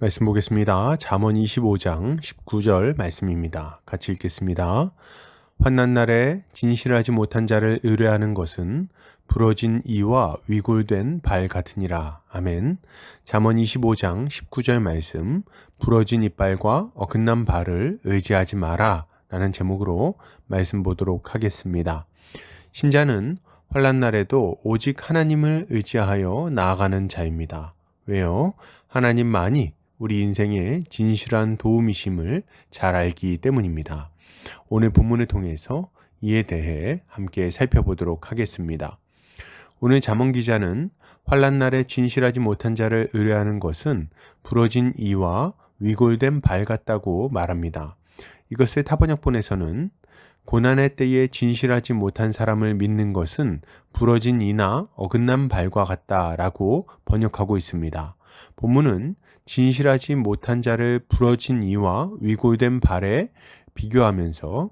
말씀 보겠습니다. 잠언 25장 19절 말씀입니다. 같이 읽겠습니다. 환난 날에 진실하지 못한 자를 의뢰하는 것은 부러진 이와 위골된 발 같으니라. 아멘. 잠언 25장 19절 말씀, 부러진 이빨과 어긋난 발을 의지하지 마라 라는 제목으로 말씀 보도록 하겠습니다. 신자는 환난 날에도 오직 하나님을 의지하여 나아가는 자입니다. 왜요? 하나님만이 우리 인생의 진실한 도움이심을 잘 알기 때문입니다. 오늘 본문을 통해서 이에 대해 함께 살펴보도록 하겠습니다. 오늘 잠언 기자는 환난 날에 진실하지 못한 자를 의뢰하는 것은 부러진 이와 위골된 발 같다고 말합니다. 이것을 타번역본에서는 고난의 때에 진실하지 못한 사람을 믿는 것은 부러진 이나 어긋난 발과 같다라고 번역하고 있습니다. 본문은 진실하지 못한 자를 부러진 이와 위골된 발에 비교하면서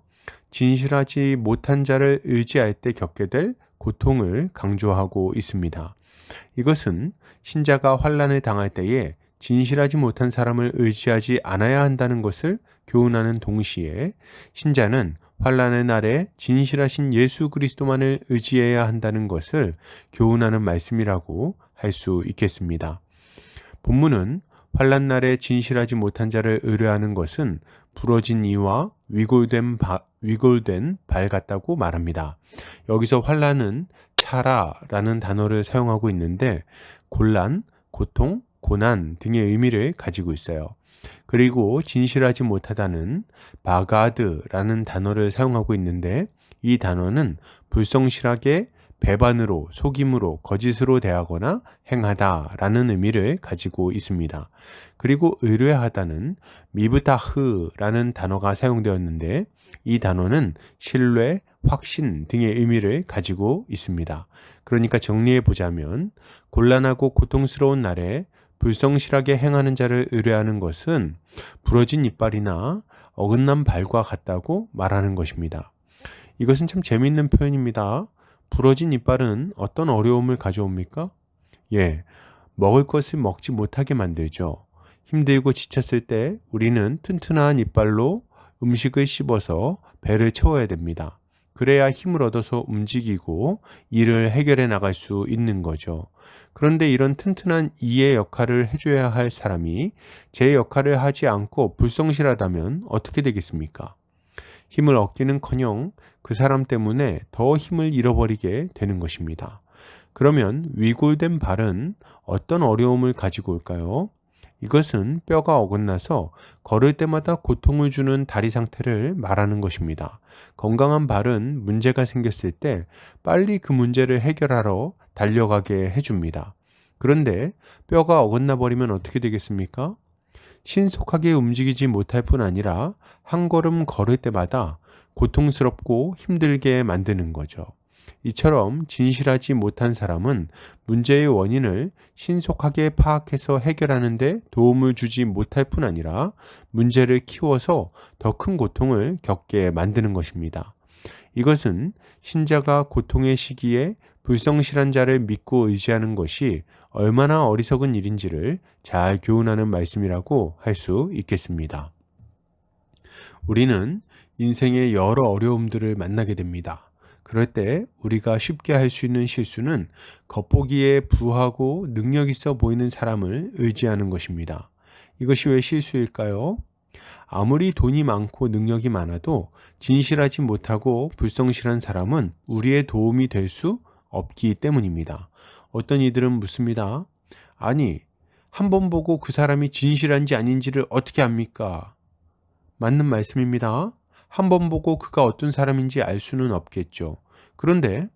진실하지 못한 자를 의지할 때 겪게 될 고통을 강조하고 있습니다. 이것은 신자가 환난을 당할 때에 진실하지 못한 사람을 의지하지 않아야 한다는 것을 교훈하는 동시에 신자는 환난의 날에 진실하신 예수 그리스도만을 의지해야 한다는 것을 교훈하는 말씀이라고 할 수 있겠습니다. 본문은 환난 날에 진실하지 못한 자를 의뢰하는 것은 부러진 이와 위골된 발 같다고 말합니다. 여기서 환난은 차라라는 단어를 사용하고 있는데 곤란, 고통, 고난 등의 의미를 가지고 있어요. 그리고 진실하지 못하다는 바가드라는 단어를 사용하고 있는데 이 단어는 불성실하게 배반으로, 속임으로, 거짓으로 대하거나 행하다라는 의미를 가지고 있습니다. 그리고 의뢰하다는 미브타흐라는 단어가 사용되었는데 이 단어는 신뢰, 확신 등의 의미를 가지고 있습니다. 그러니까 정리해 보자면 곤란하고 고통스러운 날에 불성실하게 행하는 자를 의뢰하는 것은 부러진 이빨이나 어긋난 발과 같다고 말하는 것입니다. 이것은 참 재미있는 표현입니다. 부러진 이빨은 어떤 어려움을 가져옵니까? 먹을 것을 먹지 못하게 만들죠. 힘들고 지쳤을 때 우리는 튼튼한 이빨로 음식을 씹어서 배를 채워야 됩니다. 그래야 힘을 얻어서 움직이고 일을 해결해 나갈 수 있는 거죠. 그런데 이런 튼튼한 이의 역할을 해줘야 할 사람이 제 역할을 하지 않고 불성실하다면 어떻게 되겠습니까? 힘을 얻기는커녕 그 사람 때문에 더 힘을 잃어버리게 되는 것입니다. 그러면 위골된 발은 어떤 어려움을 가지고 올까요? 이것은 뼈가 어긋나서 걸을 때마다 고통을 주는 다리 상태를 말하는 것입니다. 건강한 발은 문제가 생겼을 때 빨리 그 문제를 해결하러 달려가게 해줍니다. 그런데 뼈가 어긋나 버리면 어떻게 되겠습니까? 신속하게 움직이지 못할 뿐 아니라 한 걸음 걸을 때마다 고통스럽고 힘들게 만드는 거죠. 이처럼 진실하지 못한 사람은 문제의 원인을 신속하게 파악해서 해결하는 데 도움을 주지 못할 뿐 아니라 문제를 키워서 더 큰 고통을 겪게 만드는 것입니다. 이것은 신자가 고통의 시기에 불성실한 자를 믿고 의지하는 것이 얼마나 어리석은 일인지를 잘 교훈하는 말씀이라고 할 수 있겠습니다. 우리는 인생의 여러 어려움들을 만나게 됩니다. 그럴 때 우리가 쉽게 할 수 있는 실수는 겉보기에 부하고 능력 있어 보이는 사람을 의지하는 것입니다. 이것이 왜 실수일까요? 아무리 돈이 많고 능력이 많아도 진실하지 못하고 불성실한 사람은 우리의 도움이 될 수 없기 때문입니다. 어떤 이들은 묻습니다. 아니, 한번 보고 그 사람이 진실한지 아닌지를 어떻게 압니까? 맞는 말씀입니다. 한번 보고 그가 어떤 사람인지 알 수는 없겠죠. 그런데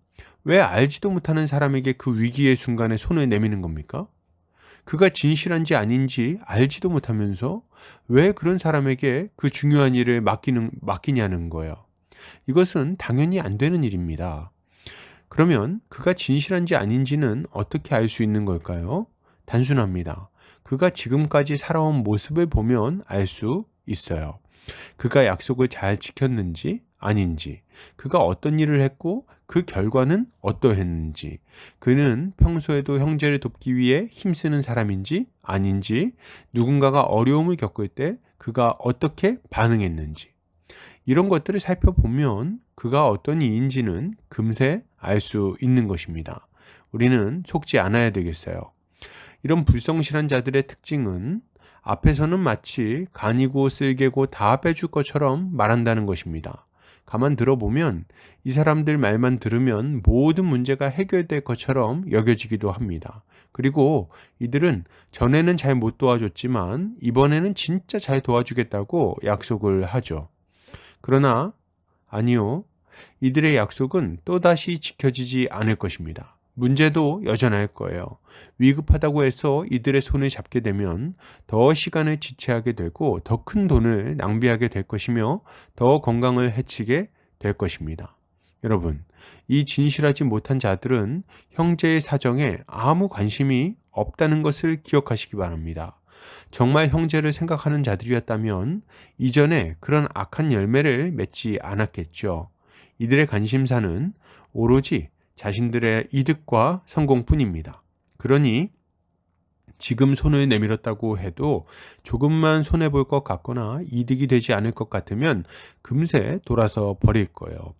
왜 알지도 못하는 사람에게 그 위기의 순간에 손을 내미는 겁니까? 그가 진실한지 아닌지 알지도 못하면서 왜 그런 사람에게 그 중요한 일을 맡기냐는 거예요. 이것은 당연히 안 되는 일입니다. 그러면 그가 진실한지 아닌지는 어떻게 알 수 있는 걸까요? 단순합니다. 그가 지금까지 살아온 모습을 보면 알 수 있어요. 그가 약속을 잘 지켰는지 아닌지, 그가 어떤 일을 했고 그 결과는 어떠했는지, 그는 평소에도 형제를 돕기 위해 힘쓰는 사람인지 아닌지, 누군가가 어려움을 겪을 때 그가 어떻게 반응했는지, 이런 것들을 살펴보면 그가 어떤 이인지는 금세 알 수 있는 것입니다. 우리는 속지 않아야 되겠어요. 이런 불성실한 자들의 특징은 앞에서는 마치 간이고 쓸개고 다 빼줄 것처럼 말한다는 것입니다. 가만 들어보면 이 사람들 말만 들으면 모든 문제가 해결될 것처럼 여겨지기도 합니다. 그리고 이들은 전에는 잘 못 도와줬지만 이번에는 진짜 잘 도와주겠다고 약속을 하죠. 그러나 아니요, 이들의 약속은 또다시 지켜지지 않을 것입니다. 문제도 여전할 거예요. 위급하다고 해서 이들의 손을 잡게 되면 더 시간을 지체하게 되고 더 큰 돈을 낭비하게 될 것이며 더 건강을 해치게 될 것입니다. 여러분, 이 진실하지 못한 자들은 형제의 사정에 아무 관심이 없다는 것을 기억하시기 바랍니다. 정말 형제를 생각하는 자들이었다면 이전에 그런 악한 열매를 맺지 않았겠죠. 이들의 관심사는 오로지 자신들의 이득과 성공뿐입니다. 그러니 지금 손을 내밀었다고 해도 조금만 손해볼 것 같거나 이득이 되지 않을 것 같으면 금세 돌아서 버릴 거예요.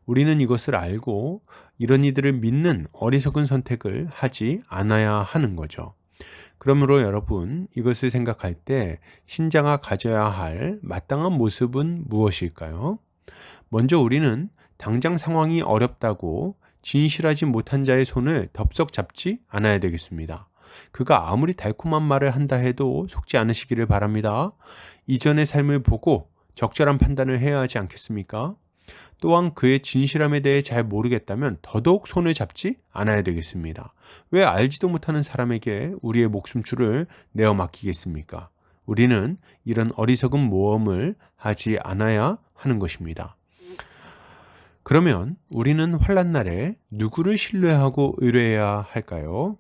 우리는 이것을 알고 이런 이들을 믿는 어리석은 선택을 하지 않아야 하는 거죠. 그러므로 여러분, 이것을 생각할 때 신자가 가져야 할 마땅한 모습은 무엇일까요? 먼저 우리는 당장 상황이 어렵다고 진실하지 못한 자의 손을 덥석 잡지 않아야 되겠습니다. 그가 아무리 달콤한 말을 한다 해도 속지 않으시기를 바랍니다. 이전의 삶을 보고 적절한 판단을 해야 하지 않겠습니까? 또한 그의 진실함에 대해 잘 모르겠다면 더더욱 손을 잡지 않아야 되겠습니다. 왜 알지도 못하는 사람에게 우리의 목숨줄을 내어 맡기겠습니까? 우리는 이런 어리석은 모험을 하지 않아야 하는 것입니다. 그러면 우리는 환난 날에 누구를 신뢰하고 의뢰해야 할까요?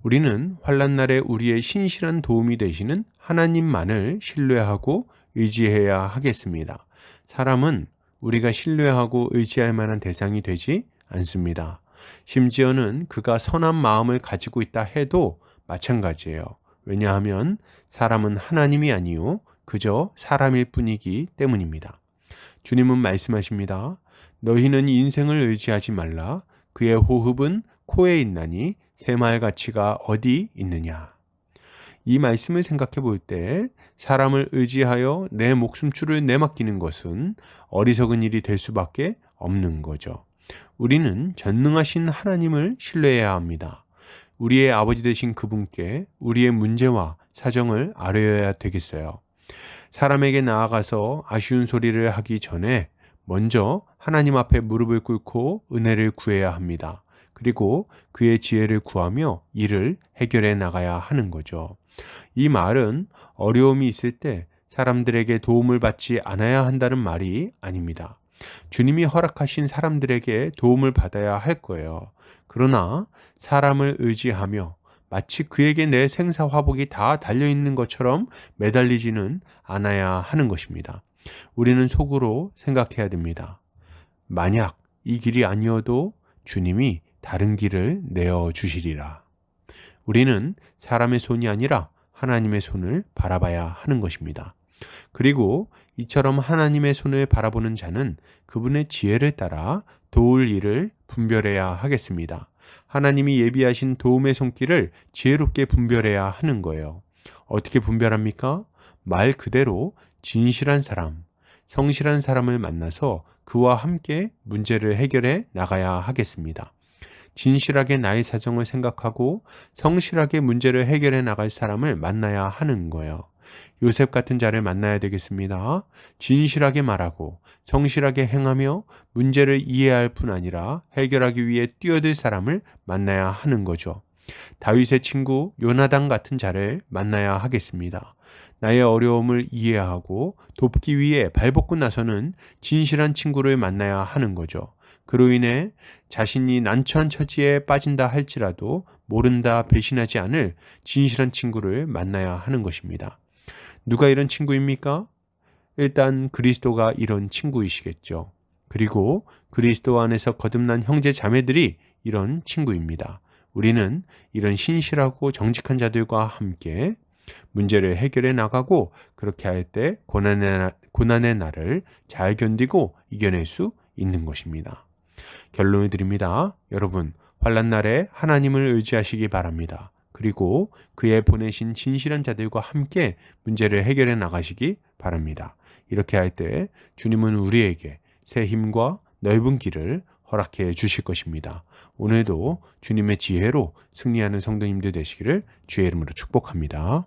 우리는 환난 날에 우리의 신실한 도움이 되시는 하나님만을 신뢰하고 의지해야 하겠습니다. 사람은 우리가 신뢰하고 의지할 만한 대상이 되지 않습니다. 심지어는 그가 선한 마음을 가지고 있다 해도 마찬가지예요. 왜냐하면 사람은 하나님이 아니요 그저 사람일 뿐이기 때문입니다. 주님은 말씀하십니다. 너희는 인생을 의지하지 말라. 그의 호흡은 코에 있나니 새마을 가치가 어디 있느냐. 이 말씀을 생각해 볼 때 사람을 의지하여 내 목숨줄을 내맡기는 것은 어리석은 일이 될 수밖에 없는 거죠. 우리는 전능하신 하나님을 신뢰해야 합니다. 우리의 아버지 되신 그분께 우리의 문제와 사정을 아뢰어야 되겠어요. 사람에게 나아가서 아쉬운 소리를 하기 전에 먼저 하나님 앞에 무릎을 꿇고 은혜를 구해야 합니다. 그리고 그의 지혜를 구하며 이를 해결해 나가야 하는 거죠. 이 말은 어려움이 있을 때 사람들에게 도움을 받지 않아야 한다는 말이 아닙니다. 주님이 허락하신 사람들에게 도움을 받아야 할 거예요. 그러나 사람을 의지하며 마치 그에게 내 생사화복이 다 달려있는 것처럼 매달리지는 않아야 하는 것입니다. 우리는 속으로 생각해야 됩니다. 만약 이 길이 아니어도 주님이 다른 길을 내어주시리라. 우리는 사람의 손이 아니라 하나님의 손을 바라봐야 하는 것입니다. 그리고 이처럼 하나님의 손을 바라보는 자는 그분의 지혜를 따라 도울 일을 분별해야 하겠습니다. 하나님이 예비하신 도움의 손길을 지혜롭게 분별해야 하는 거예요. 어떻게 분별합니까? 말 그대로 진실한 사람, 성실한 사람을 만나서 그와 함께 문제를 해결해 나가야 하겠습니다. 진실하게 나의 사정을 생각하고 성실하게 문제를 해결해 나갈 사람을 만나야 하는 거예요. 요셉 같은 자를 만나야 되겠습니다. 진실하게 말하고 성실하게 행하며 문제를 이해할 뿐 아니라 해결하기 위해 뛰어들 사람을 만나야 하는 거죠. 다윗의 친구 요나단 같은 자를 만나야 하겠습니다. 나의 어려움을 이해하고 돕기 위해 발벗고 나서는 진실한 친구를 만나야 하는 거죠. 그로 인해 자신이 난처한 처지에 빠진다 할지라도 모른다 배신하지 않을 진실한 친구를 만나야 하는 것입니다. 누가 이런 친구입니까? 일단 그리스도가 이런 친구이시겠죠. 그리고 그리스도 안에서 거듭난 형제 자매들이 이런 친구입니다. 우리는 이런 신실하고 정직한 자들과 함께 문제를 해결해 나가고, 그렇게 할 때 고난의 날을 잘 견디고 이겨낼 수 있는 것입니다. 결론을 드립니다. 여러분, 환난 날에 하나님을 의지하시기 바랍니다. 그리고 그의 보내신 진실한 자들과 함께 문제를 해결해 나가시기 바랍니다. 이렇게 할 때 주님은 우리에게 새 힘과 넓은 길을 허락해 주실 것입니다. 오늘도 주님의 지혜로 승리하는 성도님들 되시기를 주의 이름으로 축복합니다.